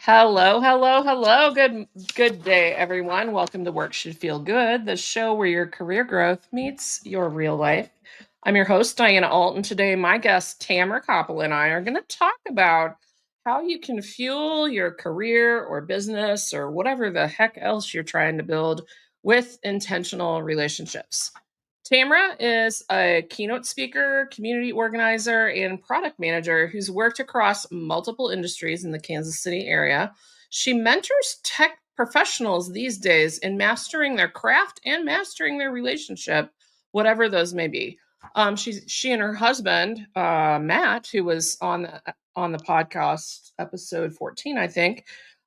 Hello, hello, hello. Good day, everyone. Welcome to Work Should Feel Good, the show where your career growth meets your real life. I'm your host, Diana Alton. Today, my guest, Tamara Copple, and I are going to talk about how you can fuel your career or business or whatever the heck else you're trying to build with intentional relationships. Tamara is a keynote speaker, community organizer, and product manager who's worked across multiple industries in the Kansas City area. She mentors tech professionals these days in mastering their craft and mastering their relationship, whatever those may be. She and her husband, Matt, who was on the podcast episode 14, I think,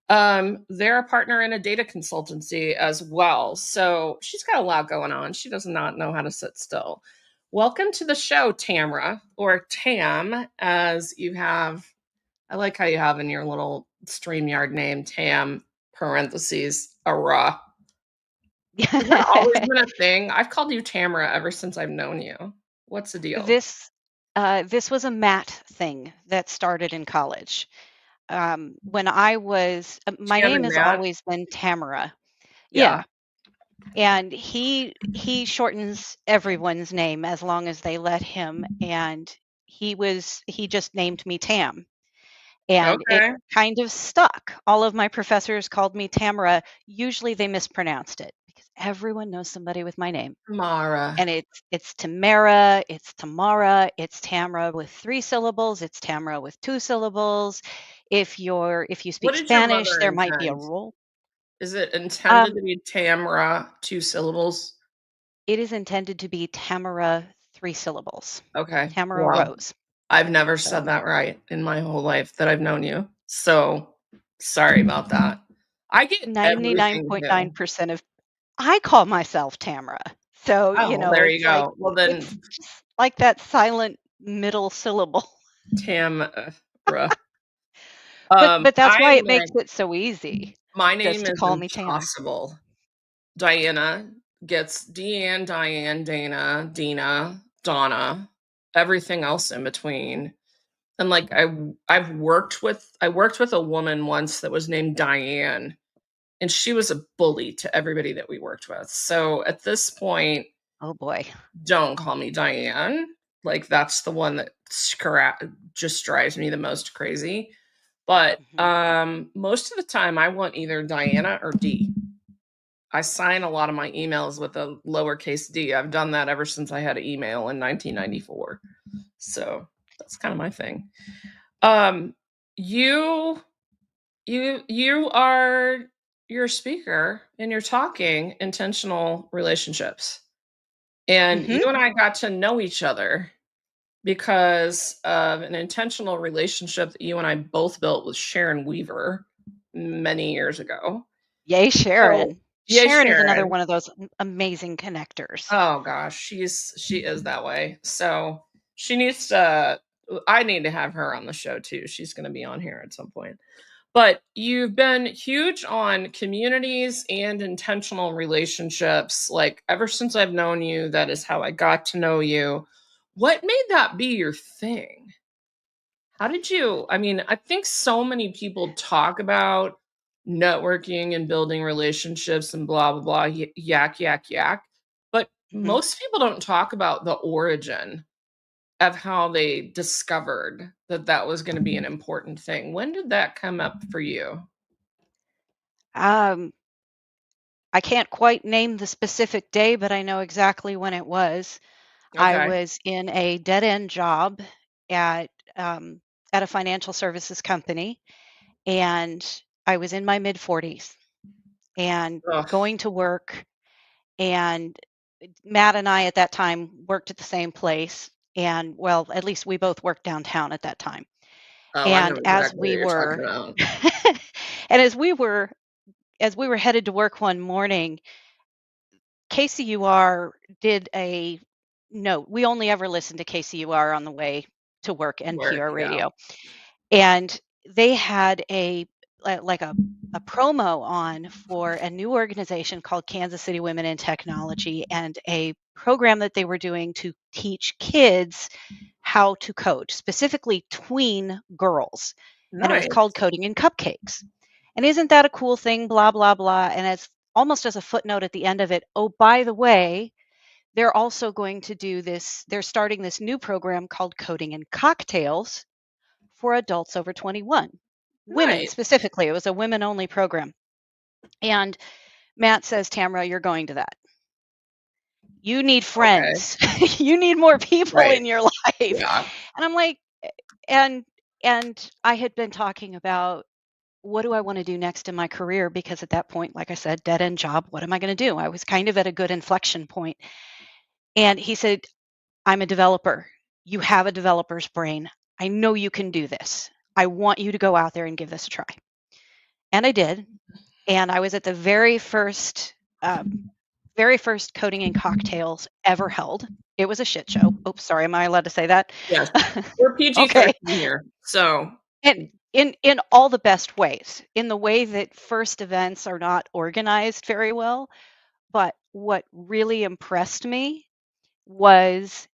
they're a partner in a data consultancy as well. So she's got a lot going on. She does not know how to sit still. Welcome to the show, Tamara, or Tam, as you have. I like how you have in your little StreamYard name, Tam, parentheses, Ara. Has that always been a thing? I've called you Tamara ever since I've known you. What's the deal? This was a Matt thing that started in college. When I was, my Tam name and has Matt? always been Tamara. Yeah. Yeah, and he shortens everyone's name as long as they let him, and he just named me Tam, and it Okay. kind of stuck. All of my professors called me Tamara. Usually they mispronounced it because everyone knows somebody with my name. Mara. And it's Tamara, it's Tamara, it's Tamara with 3 syllables, it's Tamara with 2 syllables. If you What speak did your Spanish, mother there might be a intend? rule. Is it intended Um, to be Tamara, 2 syllables? it is intended to be Tamara, 3 syllables. Okay. Tamara Well, Rose. I've never said So that right in my whole life that I've known you. So sorry about that. I get everything new. 99.9% of I call myself Tamara. So, Oh, there you it's like go. Well, it's then just like that silent middle syllable. Tamara. But that's why I'm it gonna. makes it so easy My name just to is call me Tam. impossible. Diana gets Deanne, Diane, Dana, Dina, Donna, everything else in between. And like I worked with a woman once that was named Diane, and she was a bully to everybody that we worked with. So at this point, Oh boy. don't call me Diane. Like that's the one that just drives me the most crazy. But Mhm. most of the time I want either Diana or D. I sign a lot of my emails with a lowercase d. I've done that ever since I had an email in 1994. So that's kind of my thing. Um, you you are you're a speaker and you're talking intentional relationships. And Mhm. you and I got to know each other because of an intentional relationship that you and I both built with Sharon Weaver many years ago. Yay, So, Sharon. yay, Sharon is another Sharon. one of those amazing connectors. Oh gosh, she is that way. So she needs to. I need to have her on the show too. She's going to be on here at some point. But you've been huge on communities and intentional relationships. Like ever since I've known you, that is how I got to know you. What made that be your thing? How did you? I mean, I think so many people talk about networking and building relationships and blah, blah, blah, yak, yak, yak. But Mhm. most people don't talk about the origin of how they discovered that that was going to be an important thing. When did that come up for you? Um, I can't quite name the specific day, but I know exactly when it was. I Okay. was in a dead-end job at um, at a financial services company, and I was in my mid-40s and Ugh, going to work, and Matt and I at that time worked at the same place, and well, at least we both worked downtown at that time. oh, I know And as exactly what we you're talking were about. and as we were headed to work one morning, KCUR did a note. We only ever listened to KCUR on the way to work, Work, NPR yeah. radio. And they had like a promo on for a new organization called Kansas City Women in Technology, and a program that they were doing to teach kids how to code, specifically tween girls. And it was called Nice. Coding in Cupcakes. And isn't that a cool thing? Blah, blah, blah. And it's almost as a footnote at the end of it. Oh, by the way, they're also going to do this. They're starting this new program called Coding and Cocktails for adults over 21, women Nice. specifically. It was a women only program. And Matt says, Tamara, you're going to that. You need Okay. friends. You need more people Right. in your life. Yeah. And I'm like, and and I had been talking about what do I want to do next in my career? Because at that point, like I said, dead end job, what am I going to do? I was kind of at a good inflection point. And he said, I'm a developer. You have a developer's brain. I know you can do this. I want you to go out there and give this a try. And I did. And I was at the very first coding and cocktails ever held. It was a shit show. Oops, sorry. Am I allowed to say that? Yes. We're Okay. PG-13 here. So, And in all the best ways, in the way that first events are not organized very well. But what really impressed me was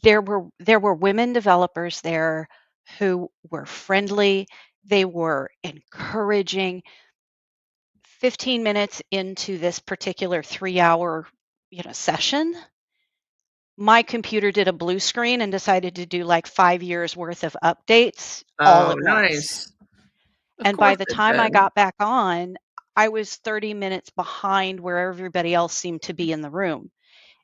there were women developers there who were friendly, they were encouraging. 15 minutes into this particular 3-hour, session, my computer did a blue screen and decided to do like 5 years worth of updates all oh, at once. nice. Of And by course the it time I did. got back on, I was 30 minutes behind where everybody else seemed to be in the room.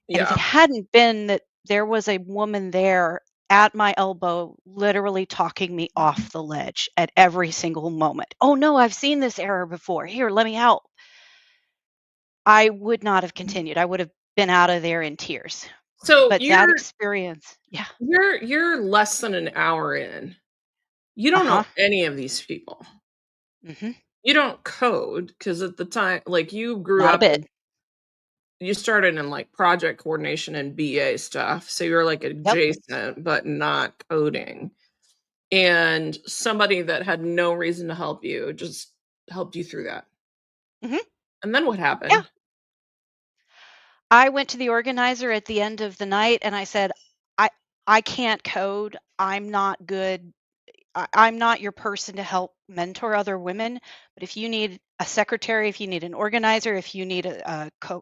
And if it Yeah. hadn't been that there was a woman there at my elbow, literally talking me off the ledge at every single moment. Oh no, I've seen this error before. Here, let me help. I would not have continued. I would have been out of there in tears. So, But that experience, yeah. you're less than an hour in. You don't Uh-huh. know any of these people. Mhm. You don't code because at the time, like, you grew Not a up bit. in you started in, like, project coordination and BA stuff, so you're, like, Yep. adjacent, but not coding. And somebody that had no reason to help you just helped you through that. Mhm. And then what Yeah. happened? I went to the organizer at the end of the night and I said, I I can't code. I'm not good. I'm not your person to help mentor other women, but if you need a secretary, if you need an organizer, if you need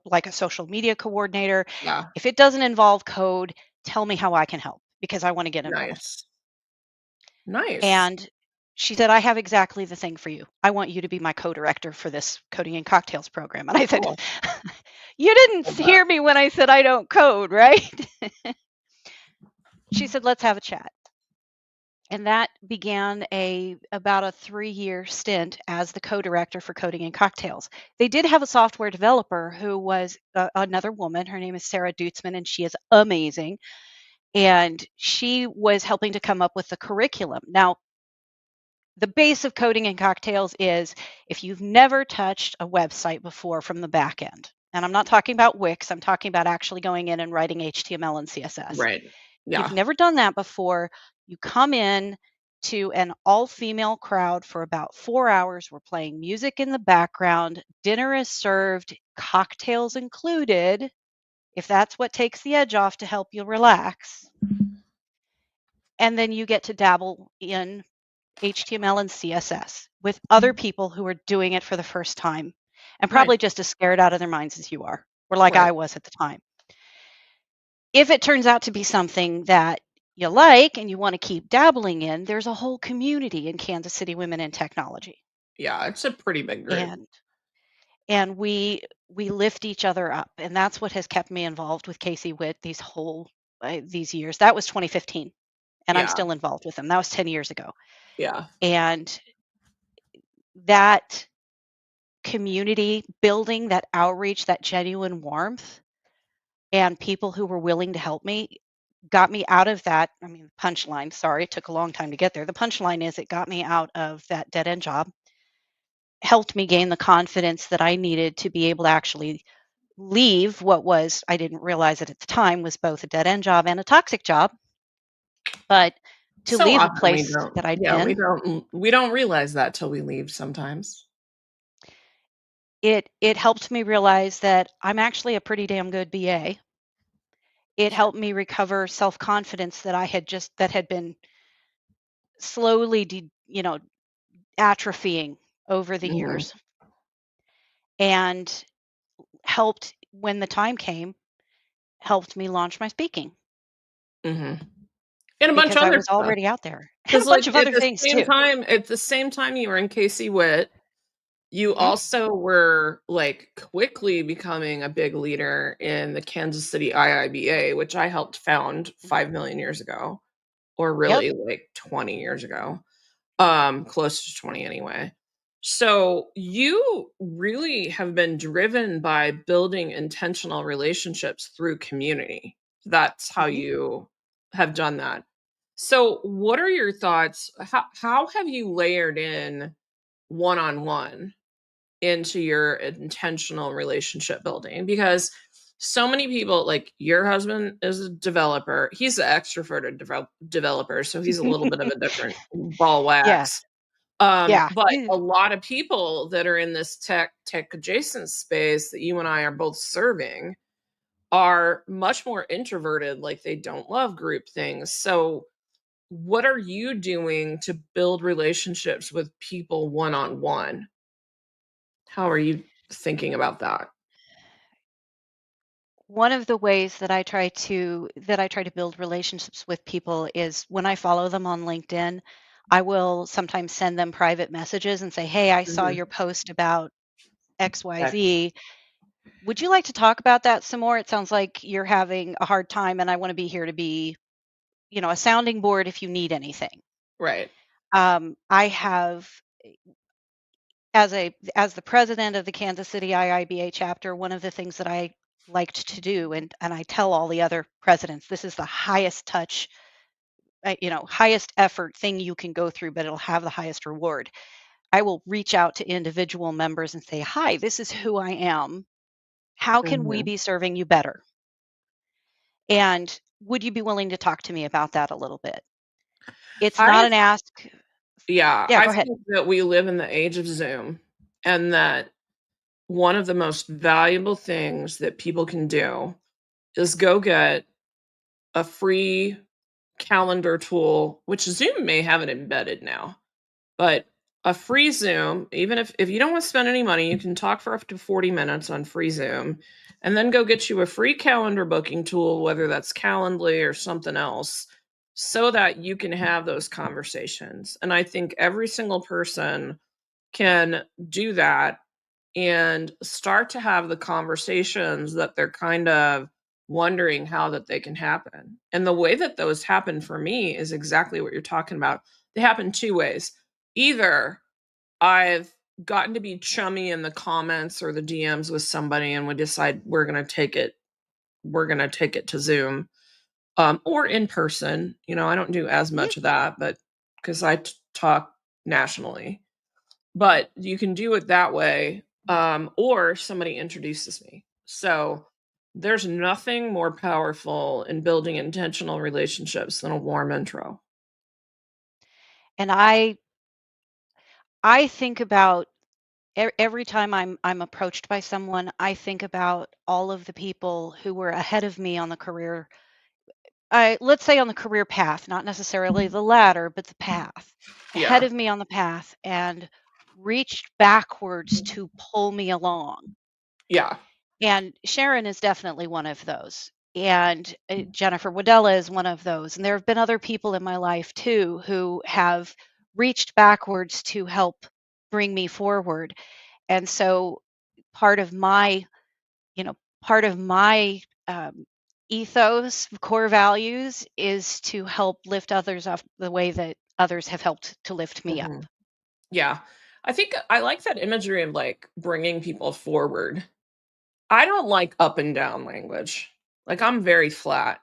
like a social media coordinator, Yeah, if it doesn't involve code, tell me how I can help because I want to get involved. nice. Nice. And she said, I have exactly the thing for you. I want you to be my co-director for this coding and cocktails program. And I said, Cool. you didn't Love that. hear me when I said I don't code, right? She said, let's have a chat. And that began about a 3-year stint as the co-director for coding and cocktails. They did have a software developer who was another woman. Her name is Sarah Dutzman, and she is amazing. And she was helping to come up with the curriculum. Now, the base of coding and cocktails is if you've never touched a website before from the back end, and I'm not talking about Wix, I'm talking about actually going in and writing HTML and CSS. Right. You've Yeah. never done that before, you come in to an all-female crowd for about 4 hours. We're playing music in the background, dinner is served, cocktails included, if that's what takes the edge off to help you relax. And then you get to dabble in HTML and CSS with other people who are doing it for the first time and Nice. probably just as scared out of their minds as you are, or like Right. I was at the time. If it turns out to be something that you like and you want to keep dabbling in, there's a whole community in Kansas City Women in Technology. Yeah, it's a pretty big group. And we lift each other up. And that's what has kept me involved with Casey Witt these years. That was 2015. And I'm Yeah. still involved with them. That was 10 years ago. Yeah. And that community building, that outreach, that genuine warmth, and people who were willing to help me got me out of that. I mean, punchline, sorry, it took a long time to get there. The punchline is it got me out of that dead end job, helped me gain the confidence that I needed to be able to actually leave what was, I didn't realize it at the time, was both a dead end job and a toxic job, but to So leave a often we place don't that I'd yeah, been, we don't realize that till we leave sometimes. it helped me realize that I'm actually a pretty damn good BA. It helped me recover self-confidence that had been slowly atrophying over the Mhm. years and helped when the time came, helped me launch my speaking Mhm. And a bunch because of I other was stuff. already out there and a 'Cause, bunch like, of other things too. at the same time you were in Casey Witt, you Mhm, also were, like, quickly becoming a big leader in the Kansas City IIBA, which I helped found mhm. 5,000,000 years ago, or Yep. really, like, 20 years ago. Close to 20 anyway. So you really have been driven by building intentional relationships through community. That's how Mhm. you have done that. So what are your thoughts? How have you layered in one-on-one into your intentional relationship building? Because so many people, like your husband is a developer. He's an extroverted developer, so he's a little bit of a different ball Yeah, wax. yeah. But a lot of people that are in this tech adjacent space that you and I are both serving are much more introverted, like they don't love group things. So what are you doing to build relationships with people one on one? How are you thinking about that? One of the ways that I try to build relationships with people is when I follow them on LinkedIn, I will sometimes send them private messages and say, "Hey, I saw your Mhm. post about Okay. XYZ. Would you like to talk about that some more? It sounds like you're having a hard time and I want to be here to be, a sounding board if you need anything." Right. I have as the president of the Kansas City IIBA chapter, one of the things that I liked to do, and I tell all the other presidents, this is the highest touch, highest effort thing you can go through, but it'll have the highest reward. I will reach out to individual members and say, "Hi, this is who I am. How can we Mhm. be serving you better? And would you be willing to talk to me about that a little bit?" It's not I an ask. Yeah, Yeah, I go ahead. think that we live in the age of Zoom and that one of the most valuable things that people can do is go get a free calendar tool, which Zoom may have it embedded now, but a free Zoom, even if you don't want to spend any money, you can talk for up to 40 minutes on free Zoom, and then go get you a free calendar booking tool, whether that's Calendly or something else, so that you can have those conversations. And I think every single person can do that and start to have the conversations that they're kind of wondering how that they can happen. And the way that those happen for me is exactly what you're talking about. They happen two ways. Either I've gotten to be chummy in the comments or the DMs with somebody and we decide we're going to take it to Zoom, or in person. I don't do as Mhm. much of that, but because talk nationally, but you can do it that way, or somebody introduces me. So there's nothing more powerful in building intentional relationships than a warm intro. And I think about every time I'm approached by someone, I think about all of the people who were ahead of me on the career. Let's say on the career path, not necessarily the ladder, but the path ahead Yeah. of me on the path, and reached backwards to pull me along. Yeah. And Sharon is definitely one of those. And Jennifer Wadella is one of those. And there have been other people in my life too who have reached backwards to help bring me forward. And so part of my, part of my ethos, core values is to help lift others up the way that others have helped to lift me up. Mhm. Yeah. I think I like that imagery of like bringing people forward. I don't like up and down language. Like I'm very flat.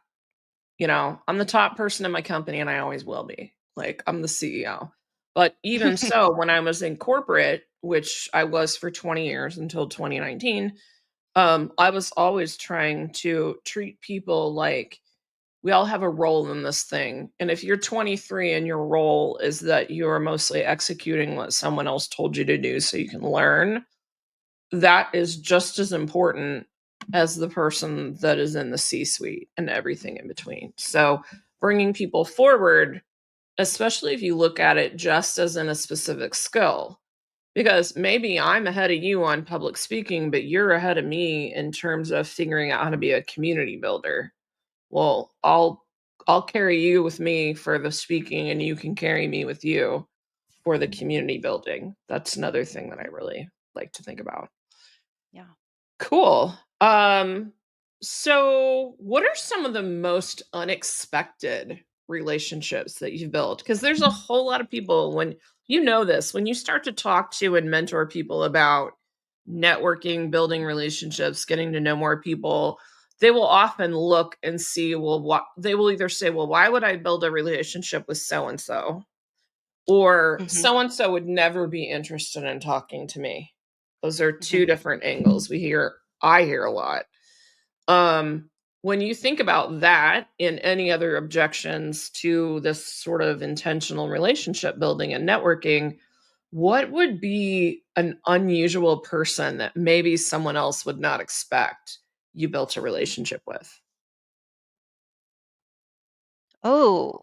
I'm the top person in my company and I always will be. Like I'm the CEO. But even so, when I was in corporate, which I was for 20 years until 2019, I was always trying to treat people like we all have a role in this thing. And if you're 23 and your role is that you are mostly executing what someone else told you to do so you can learn, that is just as important as the person that is in the C suite and everything in between. So, bringing people forward, especially if you look at it just as in a specific skill, Because maybe I'm ahead of you on public speaking, but you're ahead of me in terms of figuring out how to be a community builder. Well, I'll carry you with me for the speaking and you can carry me with you for the community building. That's another thing that I really like to think about. Yeah. Cool. So what are some of the most unexpected relationships that you've built? Because there's a whole lot of people when you know this, when you start to talk to and mentor people about networking, building relationships, getting to know more people, they will often look and see, well, what they will either say, well, why would I build a relationship with so and so? Or Hmm. so and so would never be interested in talking to me. Those are Hmm. two different angles I hear a lot. When you think about that and any other objections to this sort of intentional relationship building and networking, what would be an unusual person that maybe someone else would not expect you built a relationship with? Oh,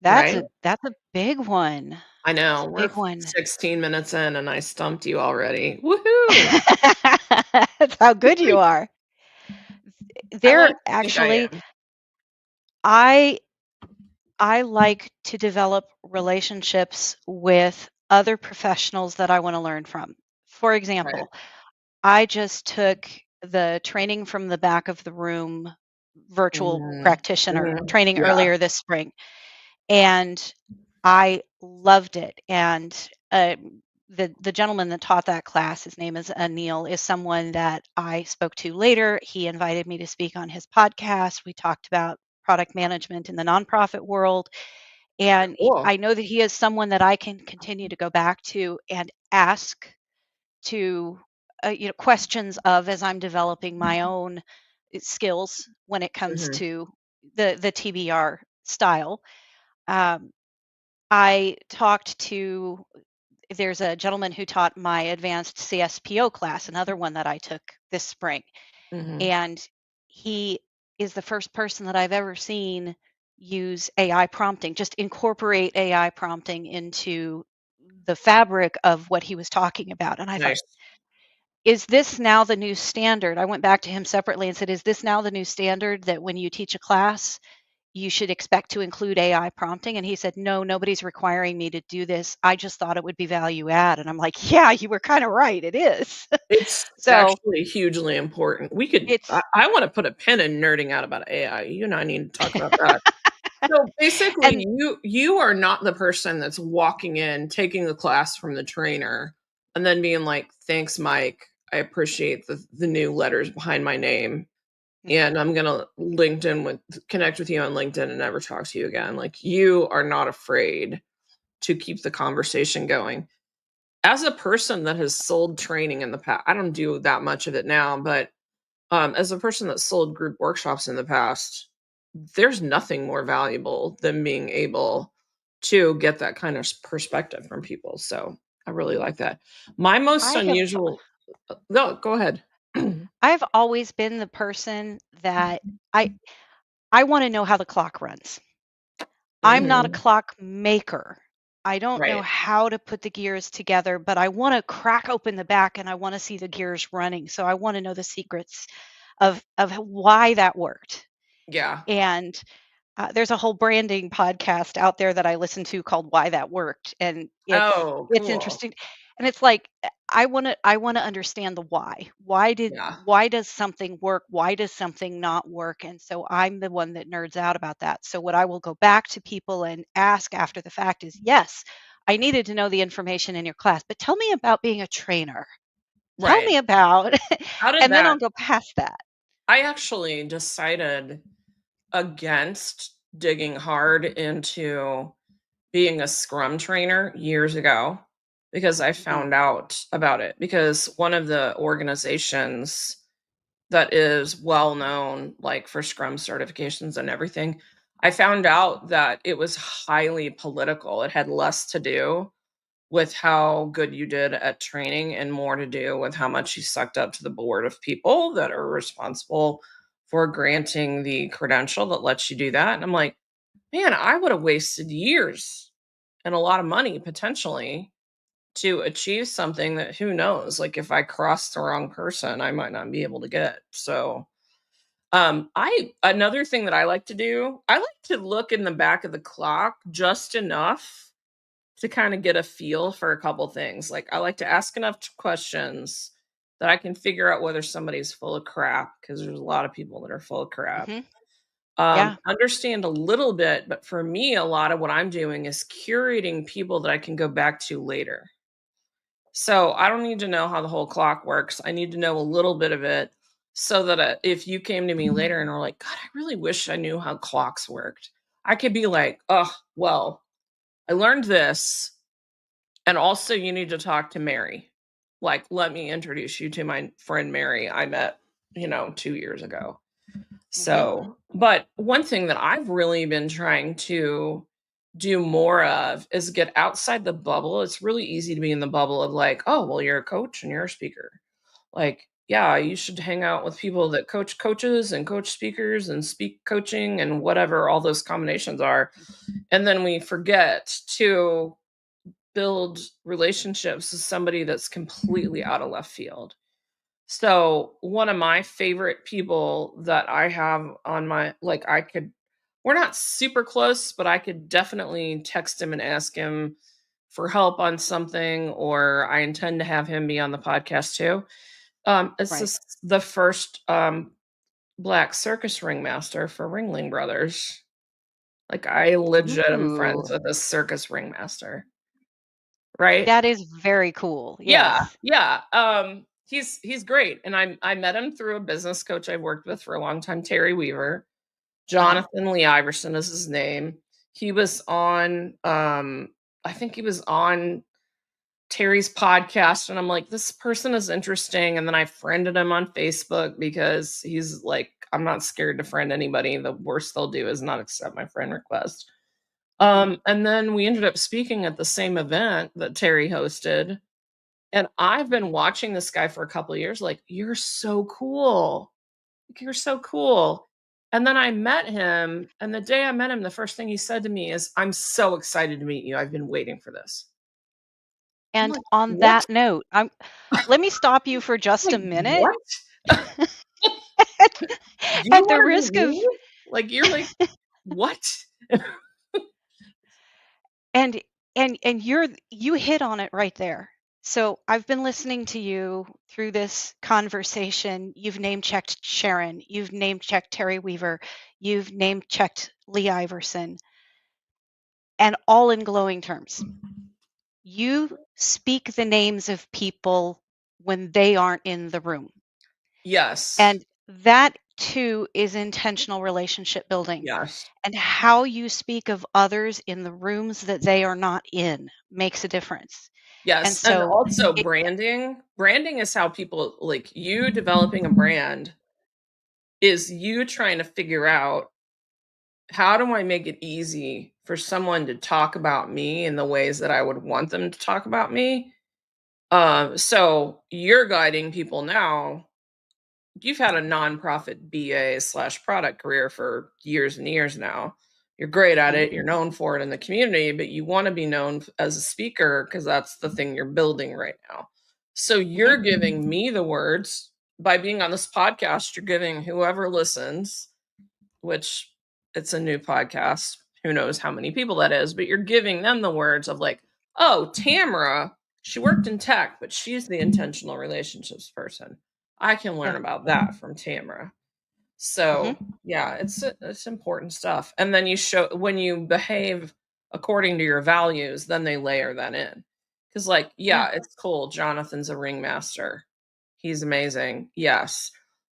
Right? that's a big one. I That's know a we're big one. 16 minutes in and I stumped you already. Woohoo! That's how good you are. I There like to think I actually, am. I I like to develop relationships with other professionals that I want to learn from. For Right. example, I just took the training from the back of the room virtual Mhm. practitioner Mhm. training Yeah. earlier this spring, and I loved it. And the gentleman that taught that class, his name is Anil, is someone that I spoke to later. He invited me to speak on his podcast. We talked about product management in the nonprofit world, and Cool. I know that he is someone that I can continue to go back to and ask to questions of as I'm developing my own skills when it comes Mhm. to the TBR style. Um, I talked to there's a gentleman who taught my advanced CSPO class, another one that I took this spring, Mhm. and he is the first person that I've ever seen use AI prompting, just incorporate AI prompting into the fabric of what he was talking about. And I thought, Nice. is this now the new standard? I went back to him separately and said, is this now the new standard that when you teach a class, you should expect to include AI prompting? And he said, no, nobody's requiring me to do this. I just thought it would be value add. And I'm like, yeah, you were kind of right. It is. It's So actually hugely important. We could it's, I wanna put a pin in nerding out about AI. You and I need to talk about that. So, basically, and you are not the person that's walking in, taking the class from the trainer, and then being like, "Thanks, Mike. I appreciate the new letters behind my name, mhm. and I'm gonna LinkedIn with connect with you on LinkedIn and never talk to you again." Like, you are not afraid to keep the conversation going. As a person that has sold training in the past, I don't do that much of it now, but, as a person that sold group workshops in the past, there's nothing more valuable than being able to get that kind of perspective from people, so I really like that. My most I have unusual no, go ahead. I've always been the person that I I want to know how the clock runs. I'm not a Mhm. clock maker. I don't know Right, how to put the gears together, but I want to crack open the back and I want to see the gears running. So I want to know the secrets of why that worked. yeah. And there's a whole branding podcast out there that I listen to called Why That Worked, and Oh, it's cool. interesting. And it's like I want to understand the why. Yeah, Why does something work? Why does something not work? And so I'm the one that nerds out about that. So what I will go back to people and ask after the fact is, yes, I needed to know the information in your class, but tell me about being a trainer. Tell right. me about, How did and then I'll that go past that. I actually decided against digging hard into being a scrum trainer years ago because I Mhm. found out about it because one of the organizations that is well known like for scrum certifications and everything, I found out that it was highly political. It had less to do with how good you did at training and more to do with how much you sucked up to the board of people that are responsible for granting the credential that lets you do that. And I'm like, man, I would have wasted years and a lot of money potentially to achieve something that who knows, like if I cross the wrong person, I might not be able to get. So, I another thing that I like to do, I like to look in the back of the clock just enough to kind of get a feel for a couple things. Like I like to ask enough questions that I can figure out whether somebody's full of crap because there's a lot of people that are full of crap. Mhm. Yeah. Understand a little bit, but for me, a lot of what I'm doing is curating people that I can go back to later. So I don't need to know how the whole clock works. I need to know a little bit of it so that if you came to me later and were like, God, I really wish I knew how clocks worked, I could be like, oh, well, I learned this. And also, you need to talk to Mary. Like, let me introduce you to my friend Mary I met, 2 years ago. Mhm. So, but one thing that I've really been trying to do more of is get outside the bubble. It's really easy to be in the bubble of like, oh, well, you're a coach and you're a speaker. Like, yeah, you should hang out with people that coach coaches and coach speakers and speak coaching and whatever all those combinations are. And then we forget to build relationships with somebody that's completely out of left field. So, one of my favorite people that I have on my like we're not super close, but I could definitely text him and ask him for help on something, or I intend to have him be on the podcast too. It's Right. just the first black circus ringmaster for Ringling Brothers. Like I legit am Ooh. friends with this circus ringmaster, right? That is very cool. Yeah, Yes. yeah, he's great, and I met him through a business coach I've worked with for a long time, Terry Weaver. Uh-huh. Jonathan Lee Iverson is his name. He was on, I think he was on Terry's podcast, and I'm like, "This person is interesting," and then I friended him on Facebook because he's like, "I'm not scared to friend anybody, the worst they'll do is not accept my friend request." Mhm. And then we ended up speaking at the same event that Terry hosted, and I've been watching this guy for a couple of years, like, "You're so cool. Like, you're so cool." And then I met him, and the day I met him, the first thing he said to me is, "I'm so excited to meet you. I've been waiting for this." I'm And like, on "What?" that note, let me stop you for just a Like, minute. "What? At You at the wanna risk meet of me?" Like, you're like, "What?" and and you hit on it right there. So, I've been listening to you through this conversation. You've name checked Sharon, you've name checked Terry Weaver, you've name checked Lee Iverson, and all in glowing terms. You speak the names of people when they aren't in the room. Yes. And that too is intentional relationship building. Yes. And how you speak of others in the rooms that they are not in makes a difference. And Yes, and so also it branding. Branding is how people like, you developing a brand is you trying to figure out, how do I make it easy for someone to talk about me in the ways that I would want them to talk about me? So you're guiding people now. You've had a nonprofit BA slash product career for years and years now. You're great at Mhm, it. You're known for it in the community, but you want to be known as a speaker because that's the thing you're building right now. So mhm, you're giving me the words by being on this podcast. You're giving whoever listens, which it's a new podcast. Who knows how many people that is, but you're giving them the words of like, oh, Tamara, she worked in tech, but she's the intentional relationships person. I can learn yeah, about that from Tamara. mhm, So yeah, it's important stuff. And then you show when you behave according to your values, then they layer that in. Because like, yeah, yeah, it's cool. Jonathan's a ringmaster. He's amazing. Yes.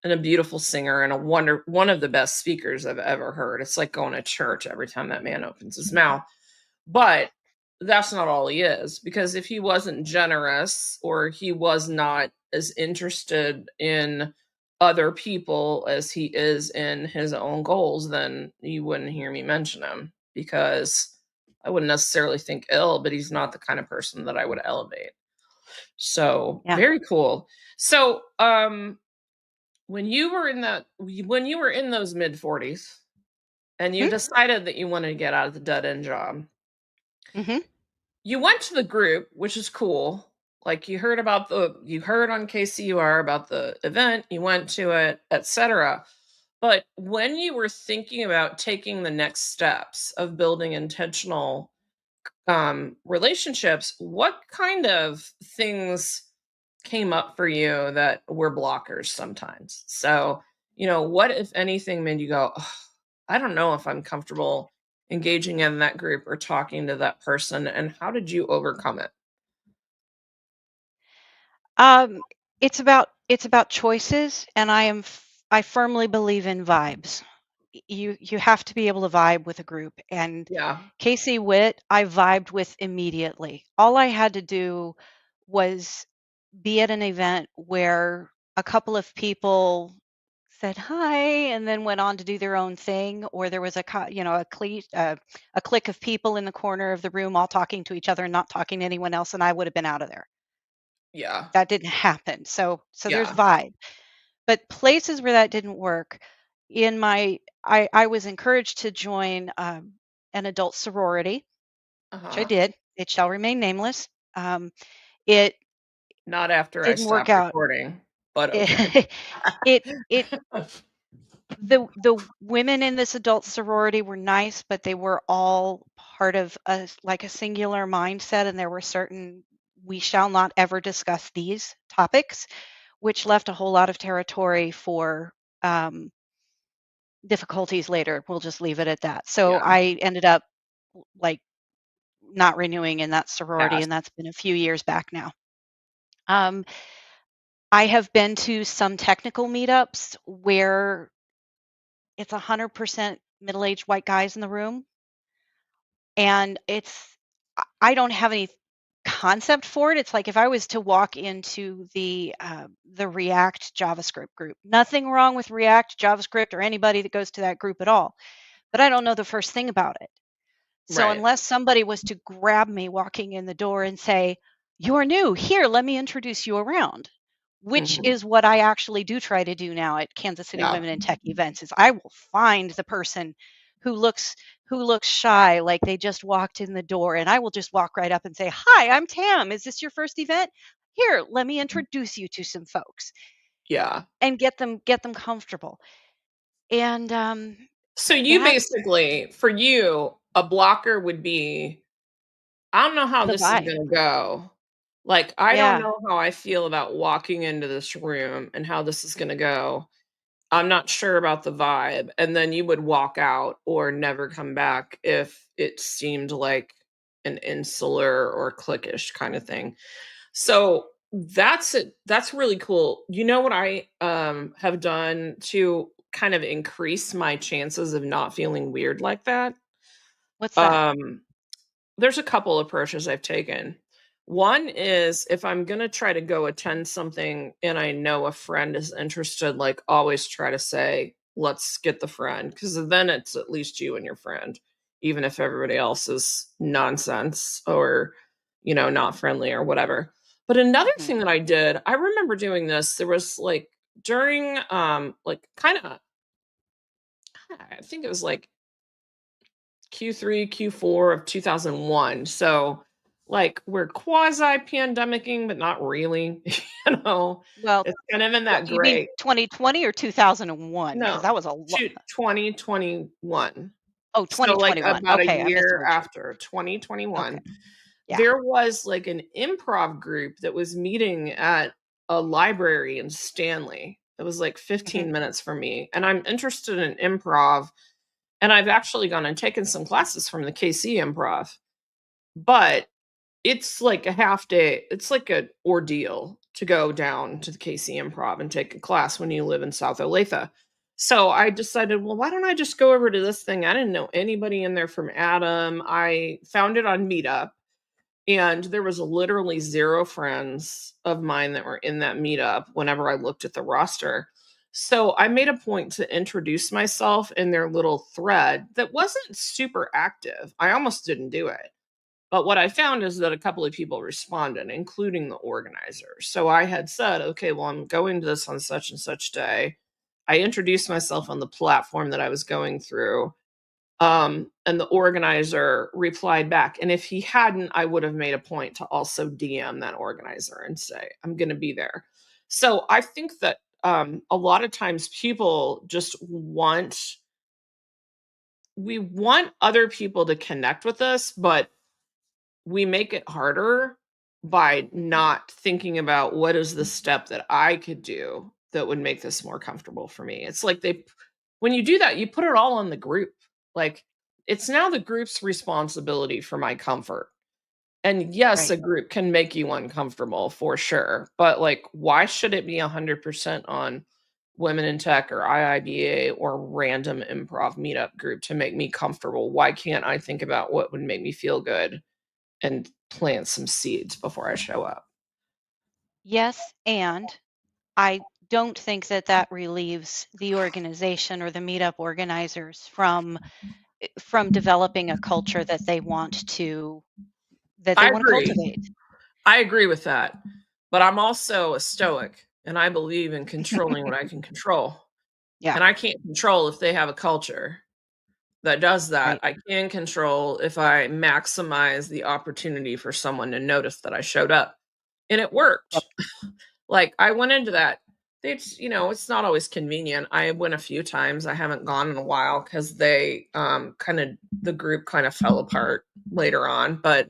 And a beautiful singer and one of the best speakers I've ever heard. It's like going to church every time that man opens his mouth. But that's not all he is, because if he wasn't generous or he was not as interested in other people as he is in his own goals, then you wouldn't hear me mention him, because I wouldn't necessarily think ill, but he's not the kind of person that I would elevate. So, yeah. very cool. So, when you were in those mid 40s and you Mhm, decided that you wanted to get out of the dead end job, mhm. you went to the group, which is cool. Like you heard on KCUR about the event, you went to it, etc. But when you were thinking about taking the next steps of building intentional relationships, what kind of things came up for you that were blockers sometimes? So, what, if anything, made you go, "Ugh, I don't know if I'm comfortable engaging in that group or talking to that person," and how did you overcome it? Um, it's about choices, and I firmly believe in vibes. You have to be able to vibe with a group, and Yeah. Casey Witt, I vibed with immediately. All I had to do was be at an event where a couple of people said hi and then went on to do their own thing, or there was a clique of people in the corner of the room all talking to each other and not talking to anyone else, and I would have been out of there. Yeah. That didn't happen. So there's Yeah. vibe. But places where that didn't work, in my I was encouraged to join an adult sorority, which I Uh-huh. did. It shall remain nameless. It Not after I didn't work stopped out. recording, but okay. It it the women in this adult sorority were nice, but they were all part of like a singular mindset, and there were certain we shall not ever discuss these topics, which left a whole lot of territory for um, difficulties later. We'll just leave it at that. So Yeah. I ended up like not renewing in that sorority, Pass. and that's been a few years back now. Um, I have been to some technical meetups where it's 100% middle-aged white guys in the room, and I don't have any concept for it. It's like if I was to walk into the React JavaScript group. Nothing wrong with React JavaScript or anybody that goes to that group at all, but I don't know the first thing about it. So Right. unless somebody was to grab me walking in the door and say, "You're new. Here, let me introduce you around," which Mhm. is what I actually do try to do now at Kansas City Yeah. Women in Tech events, is I will find the person who looks who looks shy, like they just walked in the door, and I will just walk right up and say, "Hi, I'm Tam. Is this your first event? Here, let me introduce you to some folks," Yeah. and get them comfortable. And So you that's basically, for you, a blocker would be, I don't know how the this is vibe. gonna go. Like, I don't Yeah. know how I feel about walking into this room and how this is gonna go. I'm not sure about the vibe. And then you would walk out or never come back if it seemed like an insular or cliquish kind of thing. So that's it. That's really cool. You know what I have done to kind of increase my chances of not feeling weird like that? What's that? Um there's a couple approaches I've taken. One is if I'm gonna try to go attend something and I know a friend is interested, like always try to say, let's get the friend, because then it's at least you and your friend, even if everybody else is nonsense or, not friendly or whatever. But another Mhm. thing that I did, I remember doing this, there was like during like kind of I think it was like Q3, Q4 of 2001. So, like, we're quasi pandemicing, but not really. you know, Well, it's kind of in what that do you mean gray. 2020 or 2001? Because No, that was a lot. 2021. Oh, So, like, 2021. about a Okay, I year misheard you. after Okay. 2021, Yeah. there was like an improv group that was meeting at a library in Stanley. It was like Mhm. 15 minutes from me. And I'm interested in improv. And I've actually gone and taken some classes from the KC Improv. But it's like a half day, it's like an ordeal to go down to the KC Improv and take a class when you live in South Olathe. So I decided, well, why don't I just go over to this thing? I didn't know anybody in there from Adam. I found it on Meetup, and there was literally 0 friends of mine that were in that meetup whenever I looked at the roster. So I made a point to introduce myself in their little thread that wasn't super active. I almost didn't do it, but what I found is that a couple of people responded, including the organizer. So I had said, okay, well, I'm going to this on such and such day. I introduced myself on the platform that I was going through. And the organizer replied back. And if he hadn't, I would have made a point to also DM that organizer and say, I'm going to be there. So I think that a lot of times people just we want other people to connect with us, but we make it harder by not thinking about what is the step that I could do that would make this more comfortable for me. It's like when you do that, you put it all on the group. Like it's now the group's responsibility for my comfort. And yes, Right. a group can make you uncomfortable for sure. But like, why should it be 100% on women in tech or IIBA or random improv meetup group to make me comfortable? Why can't I think about what would make me feel good and plant some seeds before I show up? Yes, and I don't think that that relieves the organization or the meetup organizers from developing a culture that I they want to agree. cultivate. I agree with that. But I'm also a stoic and I believe in controlling what I can control. Yeah, And I can't control if they have a culture that does that. right. I can control if I maximize the opportunity for someone to notice that I showed up. And it Yep. worked. Like I went into that. It's not always convenient. I went a few times. I haven't gone in a while because the group kind of fell apart later on. But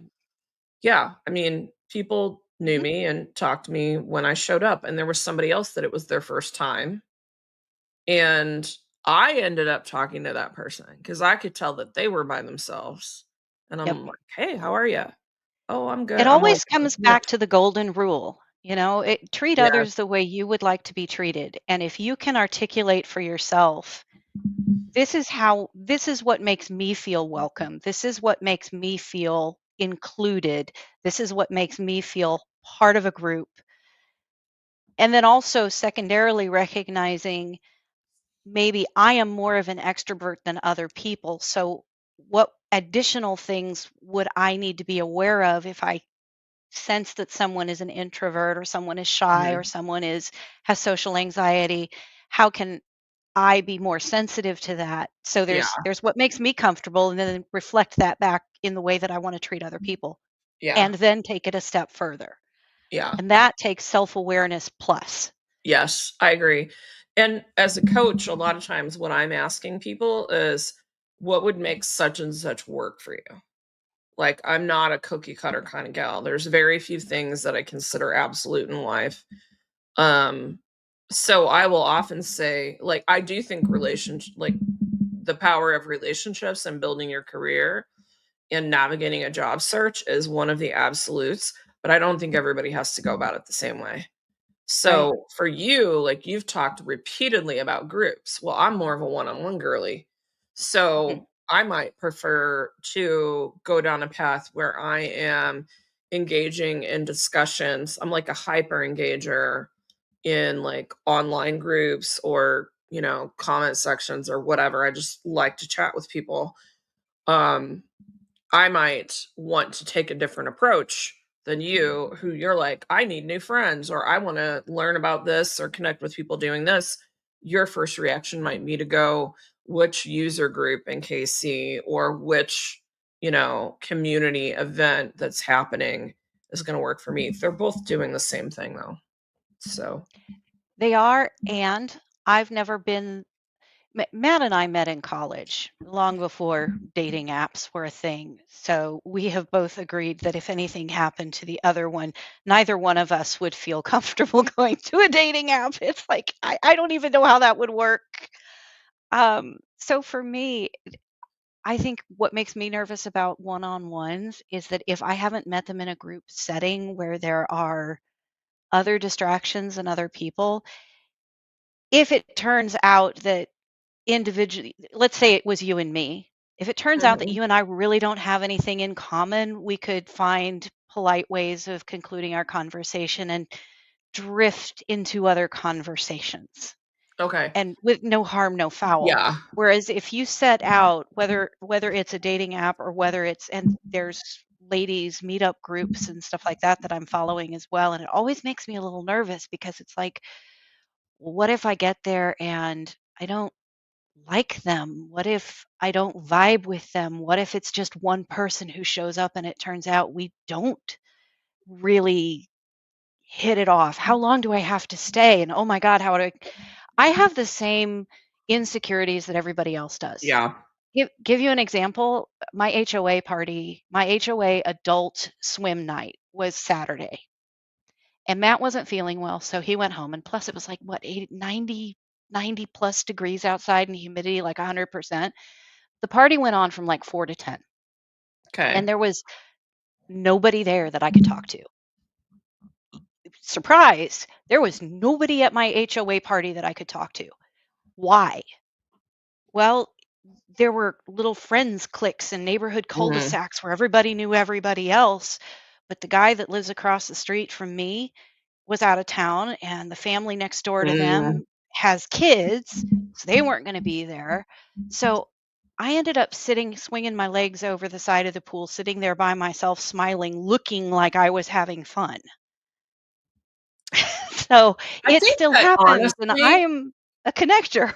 yeah, I mean, people knew Mhm. me and talked to me when I showed up, and there was somebody else that it was their first time. And I ended up talking to that person because I could tell that they were by themselves. And Yep. I'm like, "Hey, how are you?" "Oh, I'm good." It I'm like, always comes "Yeah, back to the golden rule. Treat yeah, others the way you would like to be treated. And if you can articulate for yourself, this is what makes me feel welcome. This is what makes me feel included. This is what makes me feel part of a group. And then also secondarily recognizing maybe I am more of an extrovert than other people. So what additional things would I need to be aware of if I sense that someone is an introvert or someone is shy or mhm, someone is has social anxiety? How can I be more sensitive to that? So yeah, there's what makes me comfortable and then reflect that back in the way that I want to treat other people yeah, and then take it a step further. yeah." And that takes self-awareness plus. Yes, I agree. And as a coach, a lot of times what I'm asking people is, "What would make such and such work for you?" Like, I'm not a cookie cutter kind of gal. There's very few things that I consider absolute in life. Um, so I will often say, like, I do think like the power of relationships and building your career and navigating a job search is one of the absolutes, but I don't think everybody has to go about it the same way. Right. So for you, like you've talked repeatedly about groups. Well, I'm more of a one-on-one girly. Mhm. So I might prefer to go down a path where I am engaging in discussions. I'm like a hyper engager in like online groups or, comment sections or whatever. I just like to chat with people. Um, I might want to take a different approach than you, who you're like, I need new friends, or I want to learn about this or connect with people doing this. Your first reaction might be to go, which user group in KC or which, community event that's happening is going to work for me. They're both doing the same thing though. So, They are, and I've never been Matt and I met in college long before dating apps were a thing. So we have both agreed that if anything happened to the other one, neither one of us would feel comfortable going to a dating app. It's like, I don't even know how that would work. So for me, I think what makes me nervous about one on ones is that if I haven't met them in a group setting where there are other distractions and other people, if it turns out that individually, let's say it was you and me. If it turns out that mhm. you and I really don't have anything in common, we could find polite ways of concluding our conversation and drift into other conversations Okay. and with no harm, no foul. Yeah. Whereas if you set out, whether it's a dating app or whether it's and there's ladies meetup groups and stuff like that that I'm following as well, and it always makes me a little nervous because it's like, well, what if I get there and I don't like them? What if I don't vibe with them? What if it's just one person who shows up and it turns out we don't really hit it off? How long do I have to stay? And oh my God, how do I have the same insecurities that everybody else does. Yeah. Give you an example. My HOA party, my HOA adult swim night was Saturday. And Matt wasn't feeling well, so he went home. And plus, it was like, what, 80, 90 plus degrees outside and humidity like 100%. The party went on from like 4 to 10. Okay. And there was nobody there that I could talk to. Surprise, there was nobody at my HOA party that I could talk to. Why? Well, there were little friends cliques and neighborhood Mhm. cul-de-sacs where everybody knew everybody else. But the guy that lives across the street from me was out of town, and the family next door to Mm. them has kids, so they weren't going to be there. So I ended up sitting, swinging my legs over the side of the pool, sitting there by myself, smiling, looking like I was having fun. So I it think still that happens, and honestly, I'm a connector.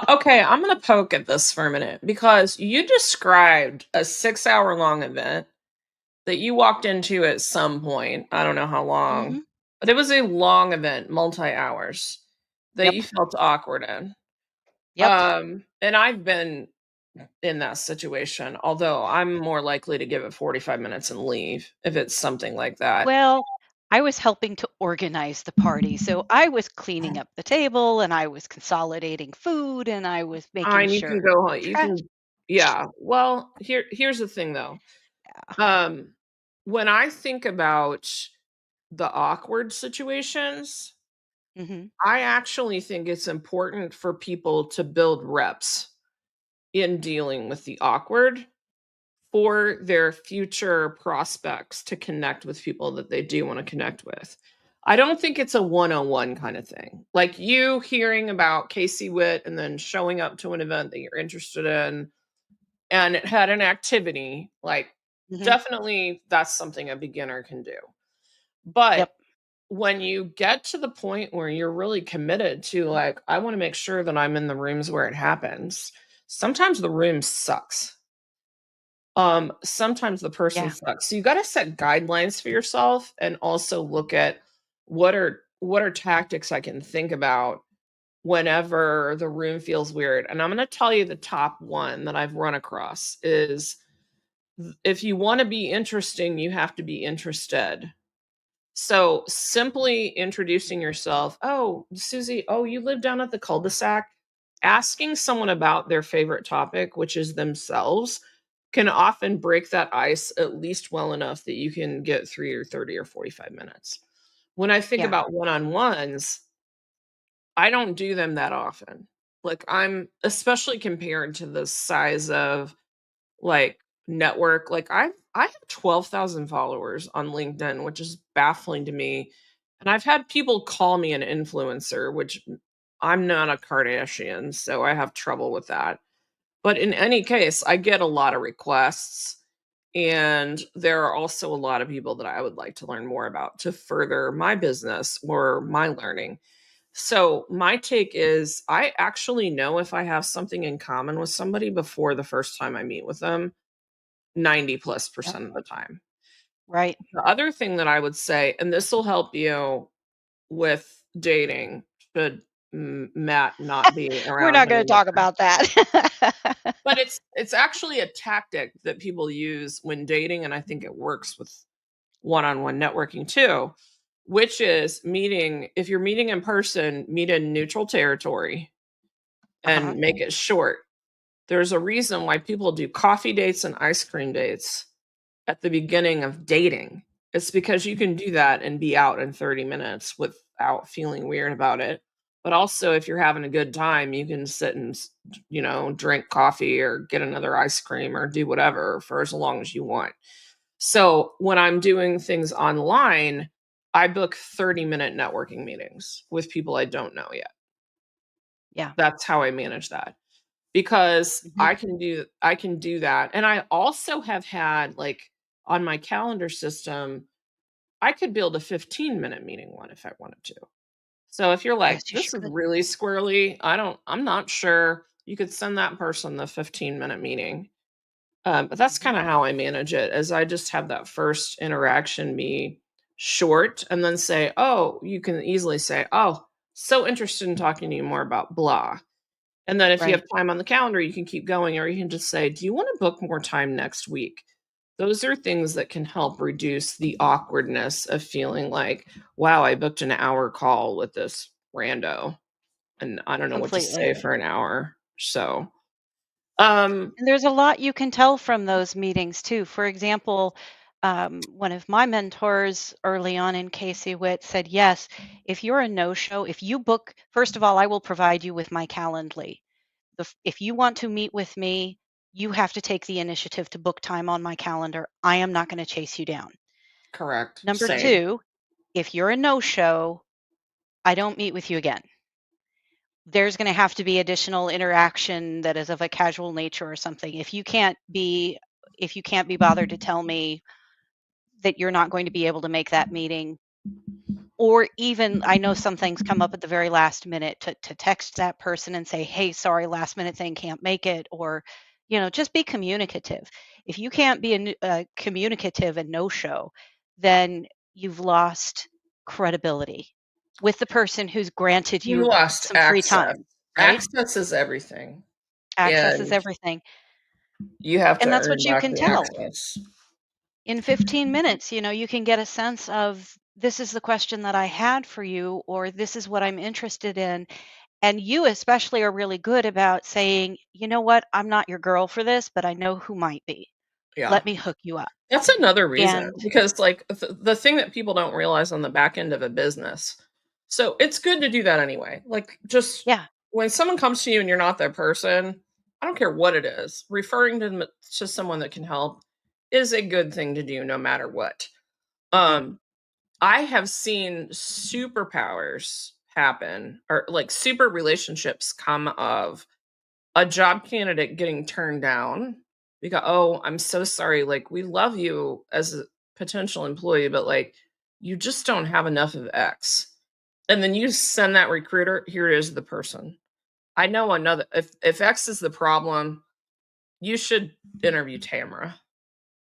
okay, I'm gonna poke at this for a minute because you described a 6-hour long event that you walked into at some point. I don't know how long, Hmm. but it was a long event, multi hours that Yep. you felt awkward in. Yep. And I've been in that situation, although I'm more likely to give it 45 minutes and leave if it's something like that. Well, I was helping to organize the party. So I was cleaning up the table and I was consolidating food and I was making Fine, you can sure go home. You trash. can, yeah. Well, here's the thing though. Um, when I think about the awkward situations, Hmm. I actually think it's important for people to build reps in dealing with the awkward for their future prospects to connect with people that they do want to connect with. I don't think it's a one-on-one kind of thing. Like you hearing about Casey Witt and then showing up to an event that you're interested in and it had an activity, like Hmm. definitely that's something a beginner can do. But Yep. when you get to the point where you're really committed to like, I want to make sure that I'm in the rooms where it happens, sometimes the room sucks. Sometimes the person Yeah. sucks. So you gotta set guidelines for yourself and also look at what are tactics I can think about whenever the room feels weird. And I'm gonna tell you the top one that I've run across is if you want to be interesting, you have to be interested. So simply introducing yourself, oh, Susie, oh, you live down at the cul-de-sac. Asking someone about their favorite topic, which is themselves, can often break that ice at least well enough that you can get through your 30 or 45 minutes. When I think Yeah. about one on ones, I don't do them that often. Like, I'm especially compared to the size of like network. Like I have 12,000 followers on LinkedIn, which is baffling to me. And I've had people call me an influencer, which I'm not a Kardashian, so I have trouble with that. But in any case, I get a lot of requests. And there are also a lot of people that I would like to learn more about to further my business or my learning. So, my take is I actually know if I have something in common with somebody before the first time I meet with them 90 plus Yep. percent of the time. Right. The other thing that I would say, and this will help you with dating, should Matt not be We're around not going to anymore. talk about that. But it's actually a tactic that people use when dating, and I think it works with one-on-one networking too, which is meeting. If you're meeting in person, meet in neutral territory Uh-huh. and make it short. There's a reason why people do coffee dates and ice cream dates at the beginning of dating. It's because you can do that and be out in 30 minutes without feeling weird about it. But also, if you're having a good time, you can sit and, drink coffee or get another ice cream or do whatever for as long as you want. So when I'm doing things online, I book 30-minute networking meetings with people I don't know yet. Yeah. That's how I manage that because Hmm. I can do that. And I also have had like on my calendar system, I could build a 15-minute meeting one if I wanted to. So if you're like, Yes, you this sure is could. really squirrely, I'm not sure. You could send that person the 15-minute meeting. But that's kind of how I manage it, is I just have that first interaction be short and then say, oh, you can easily say, oh, so interested in talking to you more about blah. And then if you Right. have time on the calendar, you can keep going, or you can just say, do you want to book more time next week? Those are things that can help reduce the awkwardness of feeling like, wow, I booked an hour call with this rando and I don't know what to Completely. say for an hour. So, And there's a lot you can tell from those meetings too. For example, one of my mentors early on in Casey Witt said, yes, if you're a no-show, if you book, first of all, I will provide you with my Calendly. If you want to meet with me, you have to take the initiative to book time on my calendar. I am not going to chase you down. correct. Number Same. two, if you're a no-show, I don't meet with you again. There's going to have to be additional interaction that is of a casual nature or something. If you can't be bothered to tell me that you're not going to be able to make that meeting, or even I know some things come up at the very last minute, to text that person and say, hey, sorry, last minute thing, can't make it, or just be communicative. If you can't be communicative and no show, then you've lost credibility with the person who's granted You you lost some free access. time, right? Access is everything. Access is And everything. you have to And that's earn what you back can the tell. access. In 15 minutes, you can get a sense of, this is the question that I had for you, or this is what I'm interested in. And you especially are really good about saying, you know what, I'm not your girl for this, but I know who might be. Yeah. Let me hook you up. That's another reason, And because like the thing that people don't realize on the back end of a business. So it's good to do that anyway. Like, just yeah, when someone comes to you and you're not their person, I don't care what it is, referring them to someone that can help is a good thing to do no matter what. hmm Um, I have seen superpowers happen, or like super relationships come of a job candidate getting turned down because, oh, I'm so sorry, like, we love you as a potential employee, but like, you just don't have enough of X. And then you send that recruiter, here is the person. I know another, if X is the problem, you should interview Tamara.